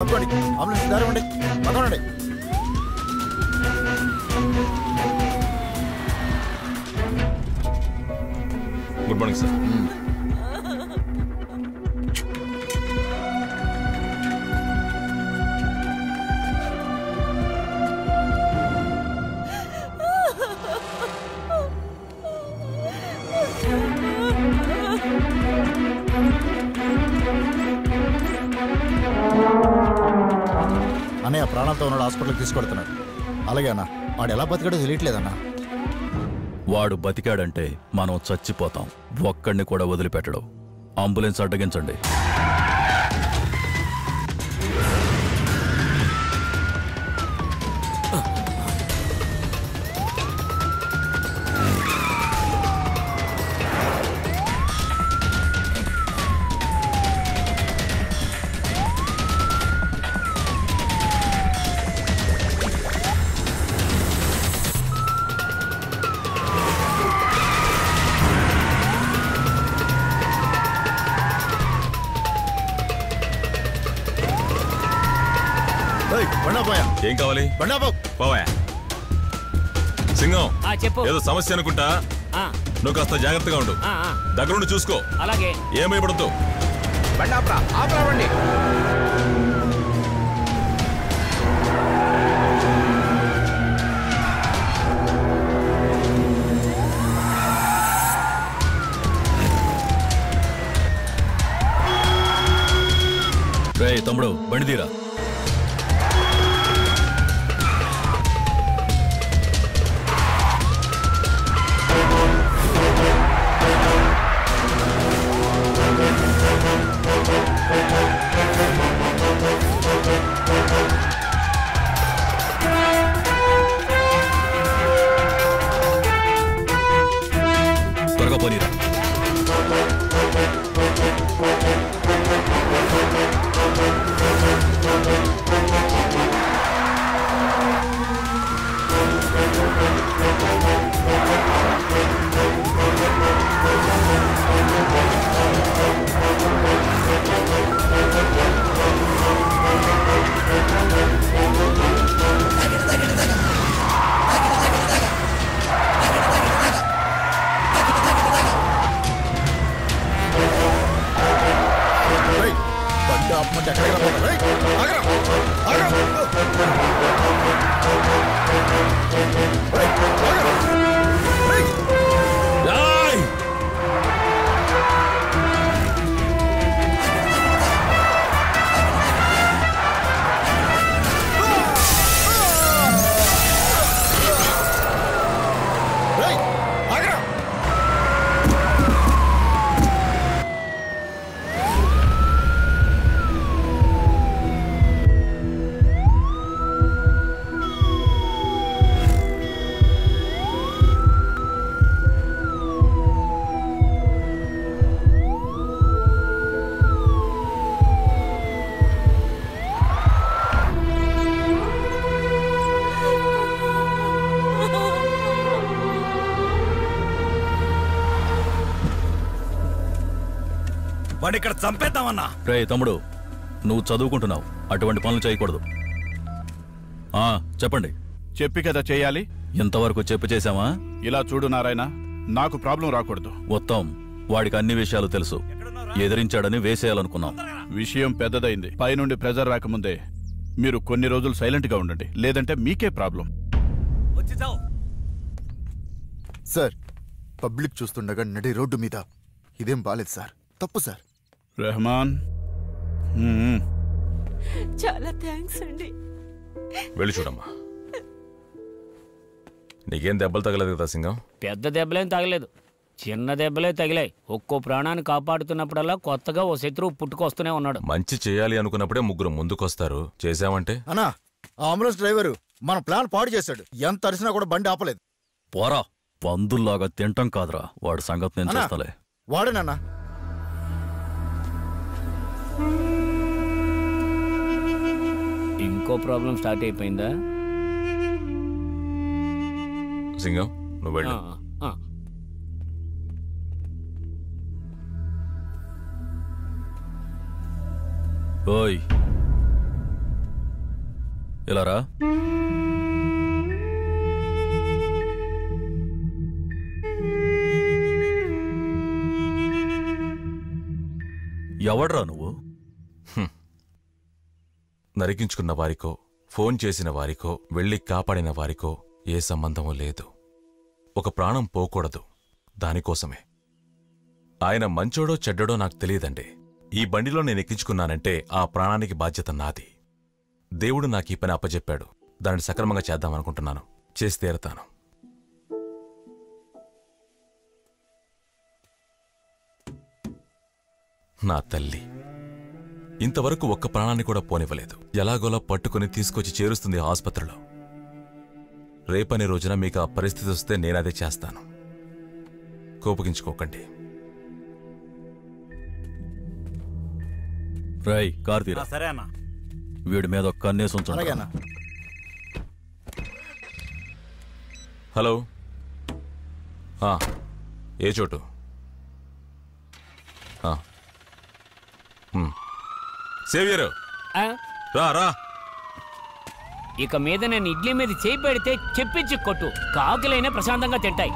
తప్పుకోండి అంబులెన్స్ దారండి పదవండి. Good morning sir. అన్నయ్య ప్రాణాలతో ఉన్నాడు, హాస్పిటల్కి తీసుకెడుతున్నాడు. అలాగే అన్న, వాడు ఎలా బతికాడో తెలియట్లేదన్నా. వాడు బతికాడంటే మనం చచ్చిపోతాం. ఒక్కడిని కూడా వదిలిపెట్టడు. అంబులెన్స్ అడ్డగించండి. ఏం కావాలి? పోవా సింగం. చెప్పు. ఏదో సమస్య అనుకుంటా, నువ్వు కాస్త జాగ్రత్తగా ఉండు. దగ్గరుండి చూసుకో. అలాగే. ఏమైపడద్దు. రేయ్ తమ్ముడు, బండి తీరా. త్వరగా పోనీరా. ఇక్కడ చంపేద్దామన్నా. రే తమ్ముడు, నువ్వు చదువుకుంటున్నావు, అటువంటి పనులు చేయకూడదు. చెప్పండి. చెప్పి కదా చేయాలి. ఇంతవరకు చెప్పు చేశామా? ఇలా చూడు నారాయణ, నాకు ప్రాబ్లం రాకూడదు. ఉత్తమ్, వాడికి అన్ని విషయాలు తెలుసు. ఎదిరించాడని వేసేయాలనుకున్నాం. విషయం పెద్దదైంది. పైనుండి ప్రెజర్ రాకముందే మీరు కొన్ని రోజులు సైలెంట్ గా ఉండండి, లేదంటే మీకే ప్రాబ్లం. సార్, పబ్లిక్ చూస్తుండగా నడి రోడ్డు మీద ఇదేం బాలేదు సార్, తప్పు సార్. రెహమాన్, చాలా థ్యాంక్స్ అండి. వెళ్ళి చూడమ్మా. నీకేం దెబ్బలు తగలేదు కదా సింగం? పెద్ద దెబ్బలేం తగలేదు, చిన్న దెబ్బలే తగిలాయి. ఒక్కో ప్రాణాన్ని కాపాడుతున్నప్పుడల్లా కొత్తగా ఓ శత్రువు పుట్టుకొస్తూనే ఉన్నాడు. మంచి చేయాలి అనుకున్నప్పుడే ముగ్గురు ముందుకొస్తారు. చేశామంటే అన్నా, ఆ అంబులెన్స్ డ్రైవరు మన ప్లాన్ పాడు చేశాడు. ఎంత అరిసినా కూడా బండి ఆపలేదు. పోరా, పందుల్లాగా తింటాం కాదురా. వాడి సంగతి నేను చూస్తాలే. వాడేనన్నా. ఇంకో ప్రాబ్లం స్టార్ట్ అయిపోయిందా? సింగం, నువ్వు వెళ్ళు. ఓయ్, ఇలా రా. ఎవడ్రా నువ్వు? నరికించుకున్న వారికో, ఫోన్ చేసిన వారికో, వెళ్ళి కాపాడిన వారికో ఏ సంబంధమూ లేదు. ఒక ప్రాణం పోకూడదు, దానికోసమే. ఆయన మంచోడో చెడ్డడో నాకు తెలియదండి. ఈ బండిలో నేను ఎక్కించుకున్నానంటే ఆ ప్రాణానికి బాధ్యత నాది. దేవుడు నాకు ఈ పని అప్పచెప్పాడు. దానిని సక్రమంగా చేద్దామనుకుంటున్నాను. చేసి తీరతాను. నా తల్లి ఇంతవరకు ఒక్క ప్రాణాన్ని కూడా పోనివ్వలేదు. ఎలాగోలా పట్టుకుని తీసుకొచ్చి చేరుస్తుంది ఆసుపత్రిలో. రేపనే రోజున మీకు ఆ పరిస్థితి వస్తే నేనదే చేస్తాను. కోపగించుకోకండి. రై, కారు తీరా. సరే అన్న. వీడి మీద ఒక కన్నేసి ఉంచండి. అలాగే అన్న. హలో, ఏ చోటు? సేవియర్, ఆ? రా రా. ఇక మీద నేను ఇడ్లీ మీద చేయి పెడితే చెప్పించి కొట్టు. కాకులైనా ప్రశాంతంగా తింటాయి.